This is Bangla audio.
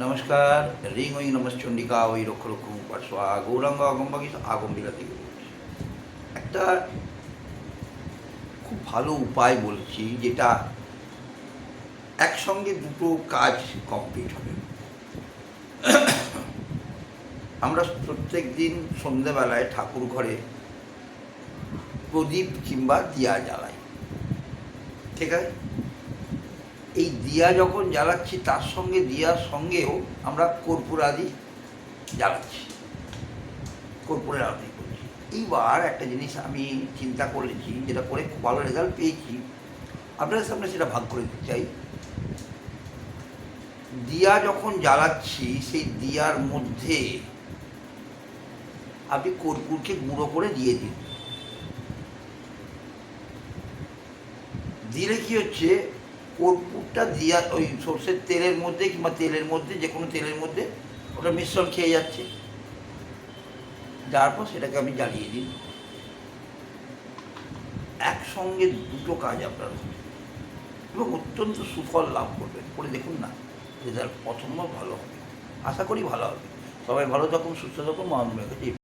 নমস্কার। রিং ওই নমশ্চণ্ডিকা ওই রক্ষ রক্ষ পার্শ্বা গৌরাঙ্গ আগম্বাগী আগম বিলাতে একটা খুব ভালো উপায় বলছি, যেটা একসঙ্গে দুটো কাজ কমপ্লিট হবে। আমরা প্রত্যেক দিন সন্ধ্যেবেলায় ঠাকুর ঘরে প্রদীপ কিংবা দিয়া জ্বালাই, ঠিক আছে? এই দিয়া যখন জ্বালাচ্ছি তার সঙ্গে দিয়ার সঙ্গেও আমরা কর্পূর আদি জ্বালাচ্ছি, কর্পূরের আরতি করছি। এইবার একটা জিনিস আমি চিন্তা করেছি, যেটা করে খুব ভালো রেজাল্ট পেয়েছি, আপনাদের সামনে সেটা ভাগ করে দিতে চাই। দিয়া যখন জ্বালাচ্ছি সেই দিয়ার মধ্যে আপনি কর্পূরকে গুঁড়ো করে দিয়ে দিন। দিলে কি হচ্ছে, কর্পূরটা দিয়া ওই সর্ষের তেলের মধ্যে কিংবা তেলের মধ্যে, যে কোনো তেলের মধ্যে ওটা মিশ্রণ খেয়ে যাচ্ছে। যার পর সেটাকে আপনি জ্বালিয়ে দিন। একসঙ্গে দুটো কাজ আপনার হবে এবং অত্যন্ত সুফল লাভ করবেন। করে দেখুন না, রেজাল্ট প্রথমবার ভালো হবে, আশা করি ভালো হবে। সবাই ভালো থাকুন, সুস্থ থাকুন, মহানমের কাছে